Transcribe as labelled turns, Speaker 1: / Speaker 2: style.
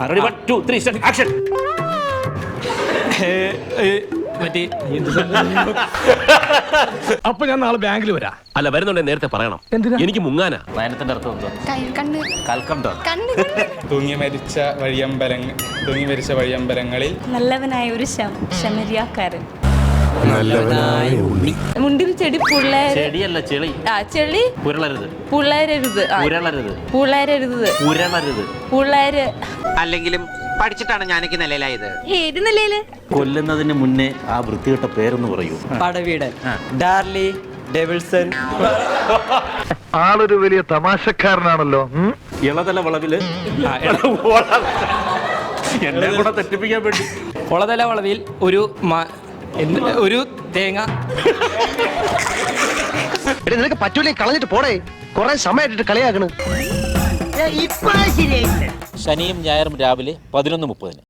Speaker 1: Ready, 1, 2, 3, start, action.
Speaker 2: അപ്പൊ ഞാൻ നാളെ ബാങ്കിൽ വരാം.
Speaker 1: അല്ല വരുന്നുണ്ടെ നേരത്തെ പറയണം. എനിക്ക് മുങ്ങാനാ. നയനത്തിന്റെ അർത്ഥം എന്താ?
Speaker 3: കണ്ണ്
Speaker 1: കൽക്കണ്ടോ?
Speaker 3: കണ്ണ്
Speaker 4: തൂങ്ങി മരിച്ച വഴിയമ്പലങ്ങളിൽ
Speaker 5: നല്ലവനായ ഒരു ശമരിയാക്കാരൻ.
Speaker 3: മുണ്ടിൽ ചെടി പിള്ളേര്
Speaker 1: ചെടിയല്ല ചെളി.
Speaker 3: ചെളി
Speaker 1: പുരളരുത്.
Speaker 3: പിള്ളേരരുത്
Speaker 1: പുരളരുത്.
Speaker 3: പിള്ളേരരുത്
Speaker 1: പുരളരുത്.
Speaker 3: പിള്ളേര്
Speaker 6: അല്ലെങ്കിലും പഠിച്ചിട്ടാണ് ഞാനൊക്കെ നിലയിലായത്.
Speaker 3: ഏത് നിലയില്?
Speaker 1: കൊല്ലുന്നതിന് മുന്നേ ആ വൃത്തികെട്ട പേരൊന്ന് പറയൂ.
Speaker 7: പടവീടൻ, ഡാർലി, ഡെവിൾസൺ.
Speaker 2: ആളൊരു വലിയ തമാശക്കാരനാണല്ലോ.
Speaker 1: ഇളതല വളവില് എന്നെ കൂടെ തെറ്റിപ്പിക്കാൻ വേണ്ടി
Speaker 7: ഒളതല വളവിൽ ഒരു തേങ്ങ.
Speaker 8: നിനക്ക് പറ്റൂലേ കളഞ്ഞിട്ട് പോടേ. കൊറേ സമയമായിട്ട് കളിയാക്കണ്.
Speaker 6: ശനിയും ഞായറും രാവിലെ 11:30.